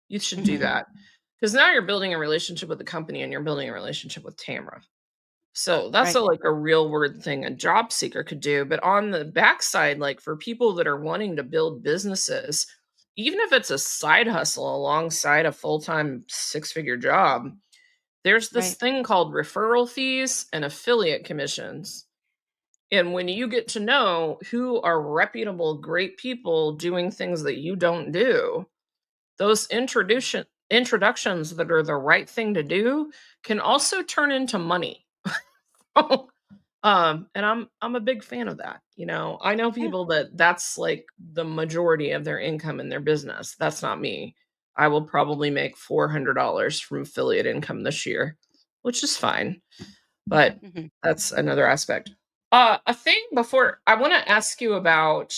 You should do hmm that. Because now you're building a relationship with the company and you're building a relationship with Tamara. So that's right, like a real world thing a job seeker could do. But on the backside, like for people that are wanting to build businesses, even if it's a side hustle alongside a full time 6-figure job, there's this right. thing called referral fees and affiliate commissions. And when you get to know who are reputable, great people doing things that you don't do, those introductions that are the right thing to do can also turn into money. And I'm a big fan of that. I know Yeah. people that's like the majority of their income in their business. That's not me. I will probably make $400 from affiliate income this year, which is fine, but hmm that's another aspect. A thing before I want to ask you about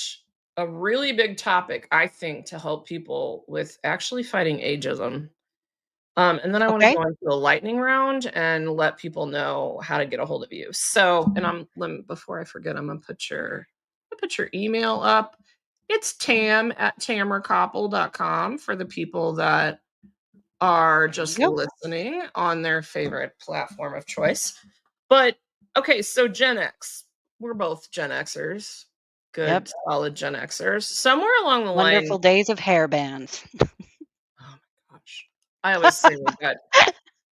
a really big topic, I think, to help people with actually fighting ageism. And then I want to Okay. go into a lightning round and let people know how to get a hold of you. So, and before I forget, I'm gonna put your email up. It's tam@tamaracopple.com for the people that are There you just go. listening on their favorite platform of choice. But okay, so Gen X. We're both Gen Xers. Yep. Good, solid Gen Xers. Somewhere along the line, Wonderful days of hair bands. oh my gosh. I always say we got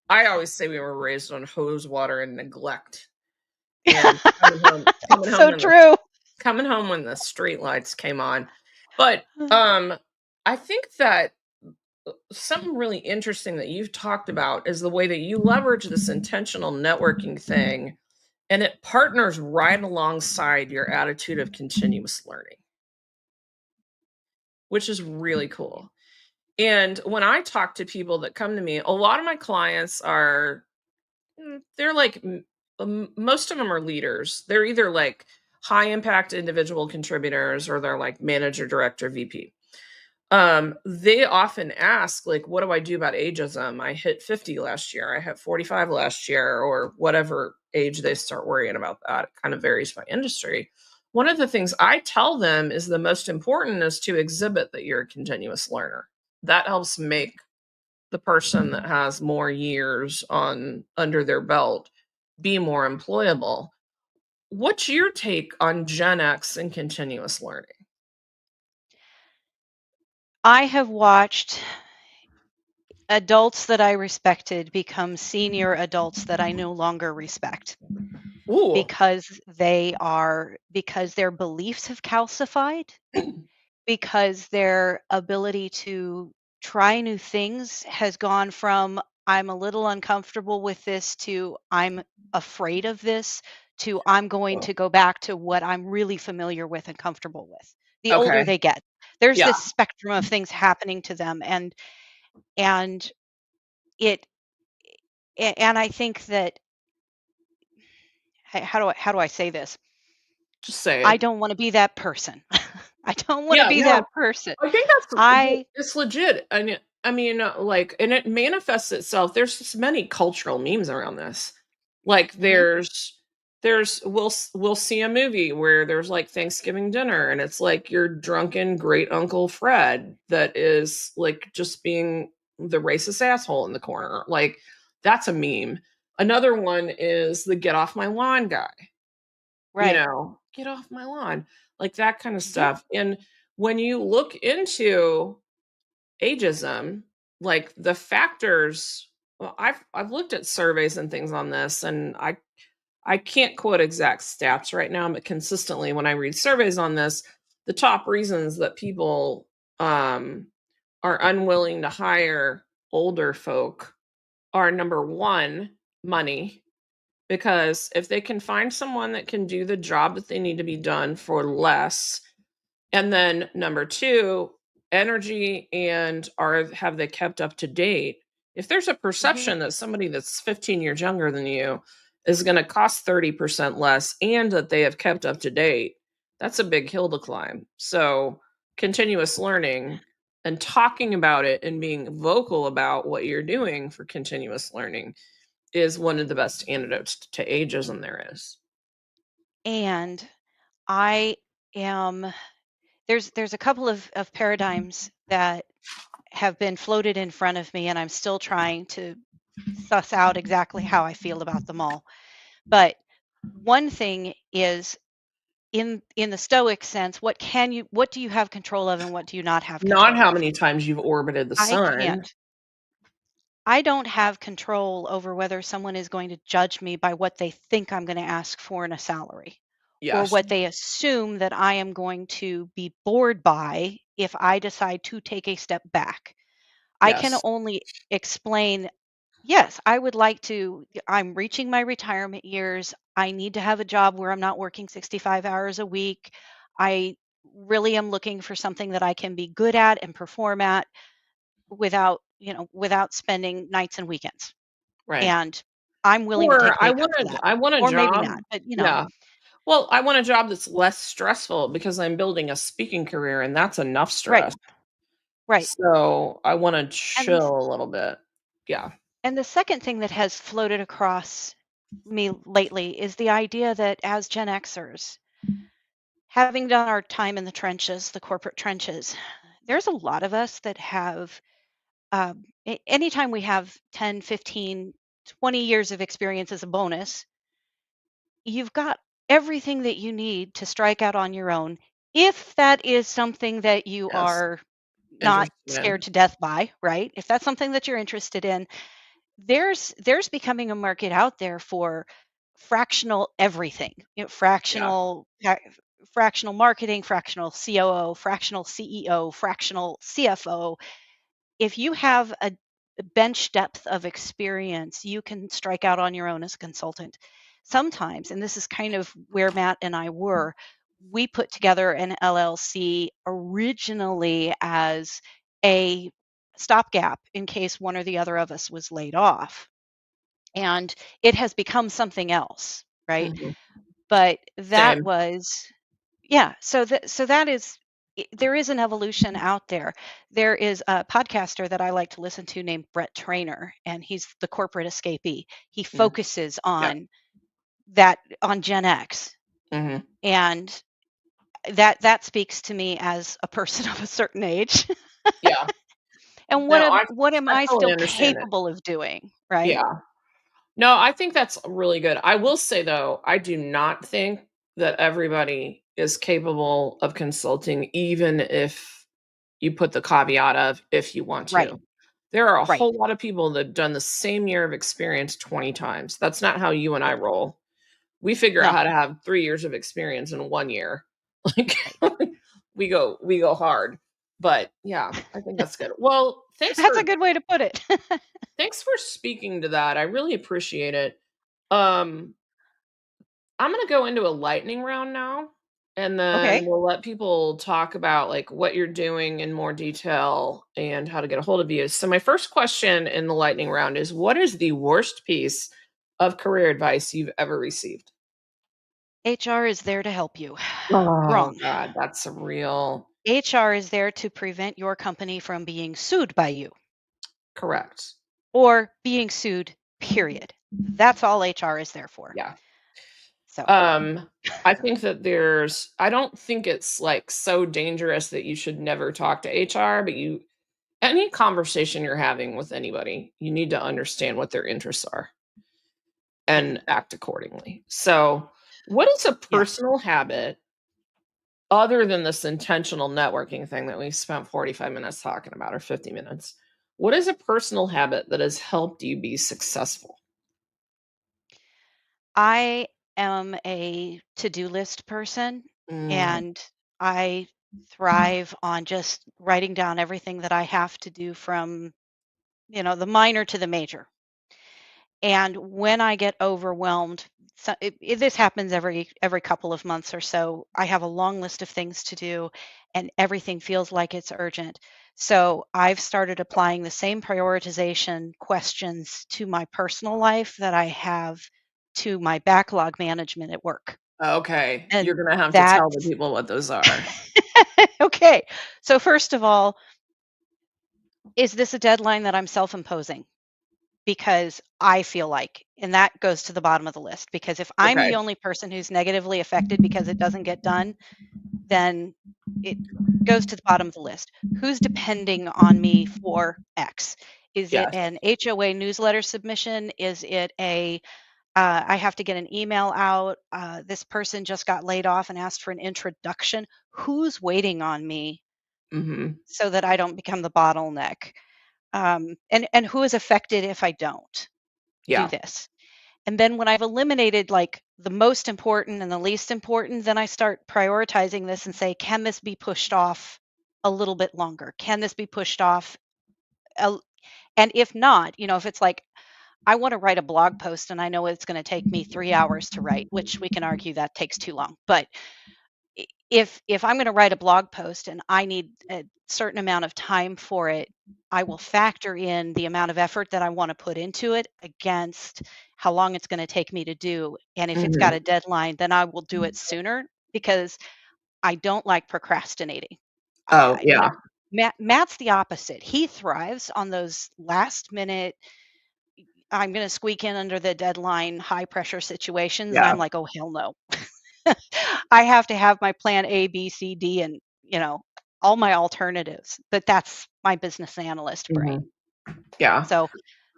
I always say we were raised on hose water and neglect, and So true. coming home when the street lights came on. But I think that something really interesting that you've talked about is the way that you leverage this intentional networking thing, and it partners right alongside your attitude of continuous learning, which is really cool. And when I talk to people that come to me, a lot of my clients are they're like most of them are leaders. They're either like high impact individual contributors or they're like manager, director, VP. They often ask, like, what do I do about ageism? I hit 50 last year. I hit 45 last year, or whatever age they start worrying about that. It kind of varies by industry. one of the things I tell them is the most important is to exhibit that you're a continuous learner. That helps make the person that has more years on under their belt be more employable. What's your take on Gen X and continuous learning? I have watched adults that I respected become senior adults that I no longer respect Ooh, because their beliefs have calcified, because their ability to try new things has gone from I'm a little uncomfortable with this to I'm afraid of this to I'm going to go back to what I'm really familiar with and comfortable with. The older okay. they get, there's Yeah, this spectrum of things happening to them, and it and I think that how do I say this? just say I it. don't want to be that person. I don't want to Yeah, be no, that person. I think that's I it's legit. I mean, like, and it manifests itself. There's just many cultural memes around this. Like, Mhm. there's we'll see a movie where there's like Thanksgiving dinner, and it's like your drunken great uncle Fred that is like just being the racist asshole in the corner. Like, that's a meme. Another one is the get off my lawn guy. Right. Get off my lawn, like that kind of Mhm. stuff. And when you look into ageism, like the factors, well, I've looked at surveys and things on this, and I can't quote exact stats right now, but consistently when I read surveys on this, the top reasons that people um, are unwilling to hire older folk are number one, money, because if they can find someone that can do the job that they need to be done for less, and then number 2, energy, and are have they kept up to date? If there's a Mhm. perception that somebody that's 15 years younger than you is gonna cost 30% less and that they have kept up to date, that's a big hill to climb. So, continuous learning and talking about it and being vocal about what you're doing for continuous learning is one of the best antidotes to ageism there is. And I am there's a couple of paradigms that have been floated in front of me, and I'm still trying to suss out exactly how I feel about them all. But one thing is in the Stoic sense, what do you have control of and what do you not have Not control how of? many times you've orbited the I sun. can't. I don't have control over whether someone is going to judge me by what they think I'm going to ask for in a salary or Yes. what they assume that I am going to be bored by if I decide to take a step back. I can Yes. only explain, yes, I would like to, I'm reaching my retirement years. I need to have a job where I'm not working 65 hours a week. I really am looking for something that I can be good at and perform at without spending nights and weekends. Right. And I'm willing to take Or a pay cut for that. I want a Or maybe job. not, but Yeah. Well, I want a job that's less stressful because I'm building a speaking career, and that's enough right, stress. right. So, I wanna And chill a little bit. Yeah. and the second thing that has floated across me lately is the idea that as Gen Xers, having done our time in the trenches, the corporate trenches, there's a lot of us that have anytime we have 10, 15, 20 years of experience as a bonus, you've got everything that you need to strike out on your own if that is something that you Yes. are not Interesting, scared man. to death by, right? If that's something that you're interested in, there's becoming a market out there for fractional everything. Yeah. Fractional marketing, fractional COO, fractional CEO, fractional CFO. If you have a bench depth of experience, you can strike out on your own as a consultant. Sometimes, and this is kind of where Matt and I were, we put together an LLC originally as a stopgap in case one or the other of us was laid off. And it has become something else, right? Mhm. But that Same. was yeah, so that is there is an evolution out there. There is a podcaster that I like to listen to named Brett Trainer, and he's the corporate escapee. He Mm. focuses Yeah. on Gen X, Mhm. and that speaks to me as a person of a certain age. Yeah. And No, what am I I totally still understand it. capable of doing, right? Yeah. No, I think that's really good. I will say though, I do not think that everybody is capable of consulting, even if you put the caveat of if you want Right, to. There are a right. whole lot of people that have done the same year of experience 20 times. That's not how you and I roll. We figure out No, how to have 3 years of experience in 1 year. Like right. we go hard. But yeah, I think that's good. Well, That's a good way to put it. thanks for speaking to that. I really appreciate it. Um, I'm gonna go into a lightning round now, and then Okay. we'll let people talk about like what you're doing in more detail and how to get a hold of you. So my first question in the lightning round is what is the worst piece of career advice you've ever received? HR is there to help you. Oh Wrong. god, that's a real HR is there to prevent your company from being sued by you correct. or being sued, period. That's all HR is there for. Yeah. So, Um, I think that I don't think it's like so dangerous that you should never talk to HR, but any conversation you're having with anybody, you need to understand what their interests are mhm, and act accordingly. So, what is a yeah. personal habit other than this intentional networking thing that we spent 45 minutes talking about or 50 minutes? What is a personal habit that has helped you be successful? I am a to-do list person, Mm, and I thrive on just writing down everything that I have to do from, the minor to the major. And when I get overwhelmed, this happens every couple of months or so. I have a long list of things to do, and everything feels like it's urgent. So I've started applying the same prioritization questions to my personal life that I have to my backlog management at work. okay, you're And gonna have to tell the that's people what those are. okay. So first of all, is this a deadline that I'm self-imposing? Because I feel like, and that goes to the bottom of the list, because if I'm Okay. the only person who's negatively affected because it doesn't get done, then it goes to the bottom of the list. Who's depending on me for X? Is it Yes. an HOA newsletter submission? Is it I have to get an email out? This person just got laid off and asked for an introduction. Who's waiting on me Mhm. so that I don't become the bottleneck? And who is affected if I don't do Yeah. this? And then when I've eliminated like the most important and the least important, then I start prioritizing this and say, can this be pushed off a little bit longer? Can this be pushed off? a- And if not, if it's like, I want to write a blog post and I know it's going to take me 3 hours to write, which we can argue that takes too long. But if I'm going to write a blog post and I need a certain amount of time for it, I will factor in the amount of effort that I want to put into it against how long it's going to take me to do. And if it's got a Mhm. deadline, then I will do it sooner because I don't like procrastinating. Oh, I, yeah. Matt's the opposite. He thrives on those last minute, I'm going to squeak in under the deadline, high pressure situations. And Yeah. I'm like, oh, hell no. I have to have my plan A, B, C, D, and, all my alternatives, but that's my business analyst brain. Mhm. Yeah. So,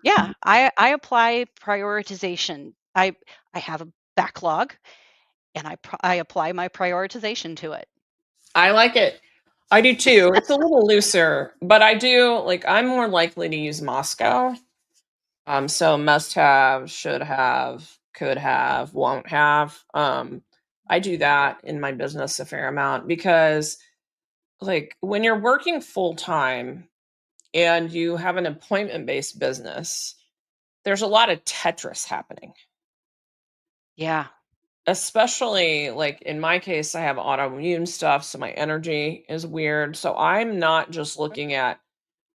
yeah, I apply prioritization. I have a backlog and I apply my prioritization to it. I like it. I do too. It's a little looser, but I do like I'm more likely to use Moscow. So must have, should have, could have, won't have. I do that in my business a fair amount because like when you're working full time and you have an appointment based business, there's a lot of Tetris happening. Yeah. Especially like in my case, I have autoimmune stuff, so my energy is weird. So I'm not just looking at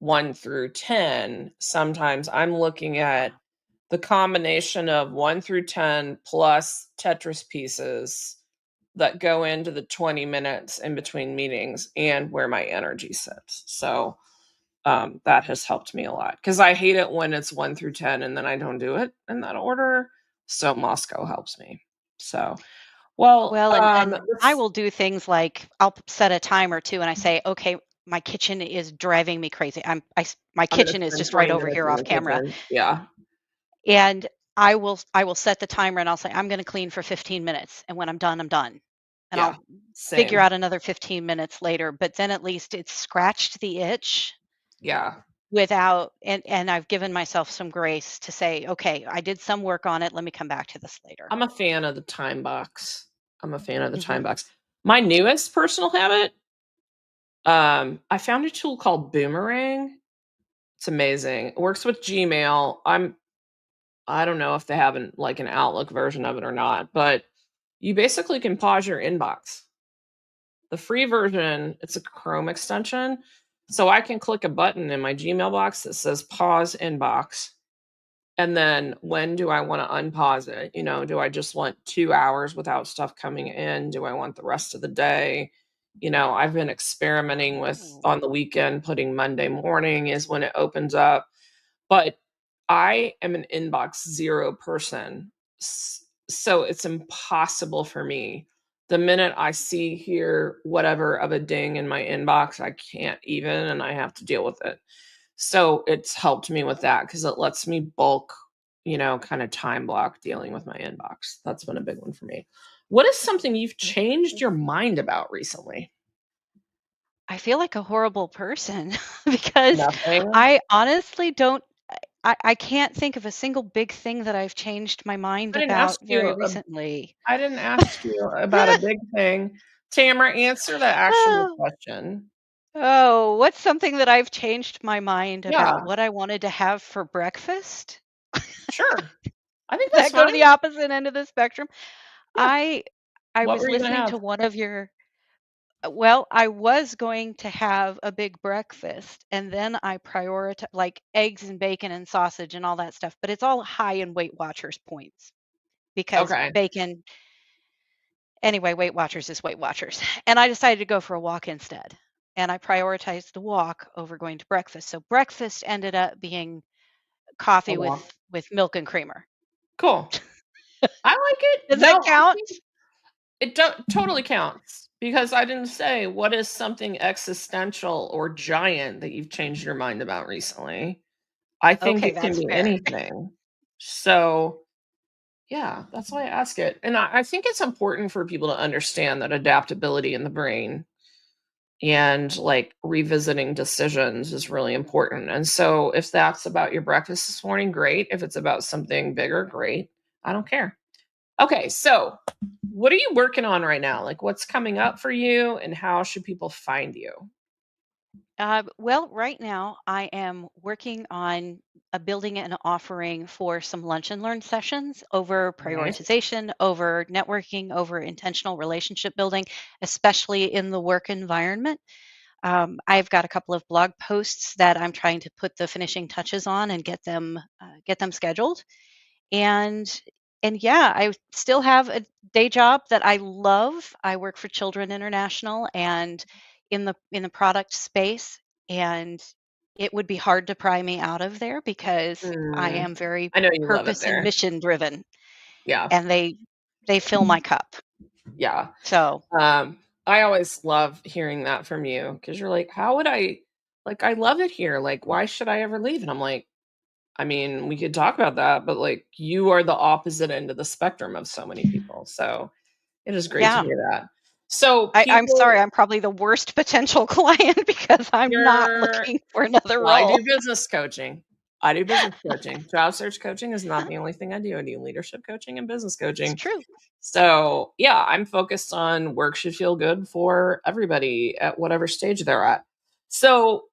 1 through 10. Sometimes I'm looking at the combination of 1 through 10 plus Tetris pieces that go into the 20 minutes in between meetings and where my energy sits. So that has helped me a lot because I hate it when it's 1 through 10 and then I don't do it in that order. So Moscow helps me. So Well, Well, and I this will do things like I'll set a timer too, and I say, "Okay, my kitchen is driving me crazy. My I'm gonna kitchen is spend just right 20 over minutes here in off the camera." kitchen. Yeah. And I will set the timer and I'll say, "I'm gonna clean for 15 minutes, and when I'm done, I'm done." And Yeah. I'll figure Same. out another 15 minutes later, but then at least it's scratched the itch Yeah. without and I've given myself some grace to say, "Okay, I did some work on it. Let me come back to this later." I'm a fan of the time box. I'm a fan of the time Mhm. box. My newest personal habit, I found a tool called Boomerang. It's amazing. It works with Gmail. I don't know if they have an Outlook version of it or not, but you basically can pause your inbox. The free version, it's a Chrome extension. So I can click a button in my Gmail box that says pause inbox. And then when do I want to unpause it? Do I just want 2 hours without stuff coming in? Do I want the rest of the day? I've been experimenting with Oh. on the weekend, putting Monday morning is when it opens up. But I am an inbox zero person. So it's impossible for me. The minute I see here whatever of a ding in my inbox, I can't even, and I have to deal with it. So it's helped me with that because it lets me bulk, kind of time block dealing with my inbox. That's been a big one for me. What is something you've changed your mind about recently? I feel like a horrible person because Nothing. I honestly don't I can't think of a single big thing that I've changed my mind I didn't ask about you. very recently. I didn't ask you about a big thing. Tamara, answer the actual Oh, question. oh, what's something that I've changed my mind about? Yeah, What I wanted to have for breakfast? sure. I think Does that's that go to fine. the opposite end of the spectrum? Yeah. I I What was were you gonna listening have? to one of your well, I was going to have a big breakfast and then I prioritize like eggs and bacon and sausage and all that stuff, but it's all high in Weight Watchers points because Okay. bacon anyway, Weight Watchers is Weight Watchers. And I decided to go for a walk instead. And I prioritized the walk over going to breakfast. So breakfast ended up being A coffee walk. with milk and creamer. Cool. I like it. Does No, that I count? think it totally counts because I didn't say what is something existential or giant that you've changed your mind about recently. I think Okay, it can that's be fair. anything. So, yeah, that's why I ask it. And I think it's important for people to understand that adaptability in the brain and like revisiting decisions is really important. And so, if that's about your breakfast this morning, great. If it's about something bigger, great. I don't care. Okay, so what are you working on right now? Like, what's coming up for you, and how should people find you? Well, right now I am working on building an offering for some lunch and learn sessions over Nice. prioritization, over networking, over intentional relationship building, especially in the work environment. I've got a couple of blog posts that I'm trying to put the finishing touches on and get them scheduled. And and yeah, I still have a day job that I love. I work for Children International and in the product space, and it would be hard to pry me out of there because I Mm, am very I know you love it purpose and there. mission driven, Yeah, and they fill my cup. yeah. So, Um, I always love hearing that from you because you're like, how would I like I love it here. Like, why should I ever leave? And I'm like, I mean, we could talk about that, but like you are the opposite end of the spectrum of so many people. So it is great to yeah. hear that. So I'm sorry, people I'm probably the worst potential client because I'm not you're looking for another Well, I do role. business coaching. I do business coaching. Job search coaching is not the only thing I do. I do leadership coaching and business It's coaching. true. So, yeah, I'm focused on work should feel good for everybody at whatever stage they're at. So,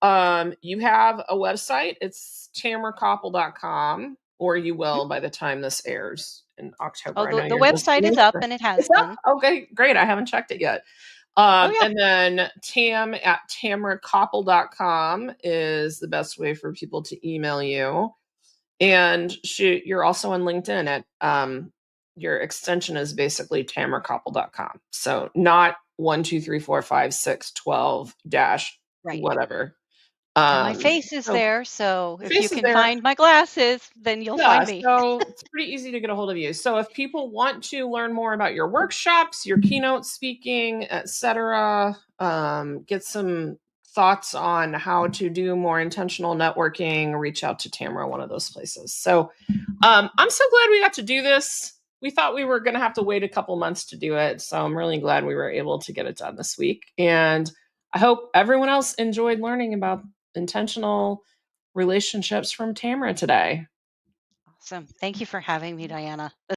you have a website. It's tamaracopple.com, or you Mhm. will by the time this airs in October. Oh, I know the you're just website is up and it has it's up. been. Okay, great. I haven't checked it yet. Oh, yeah. And then Tam at tamaracopple.com is the best way for people to email you. And you're also on LinkedIn at your extension is basically tamaracopple.com. So not 1, 2, 3, 4, 5, 6, 12 dash Right. whatever. And my face is So there, so your if you face is can there. find my glasses, then you'll Yeah, find me. so it's pretty easy to get a hold of you. So if people want to learn more about your workshops, your keynote speaking, etc., get some thoughts on how to do more intentional networking, reach out to Tamara, one of those places. So I'm so glad we got to do this. We thought we were going to have to wait a couple months to do it. So I'm really glad we were able to get it done this week. And I hope everyone else enjoyed learning about intentional relationships from Tamara today. Awesome. Thank you for having me, Diana.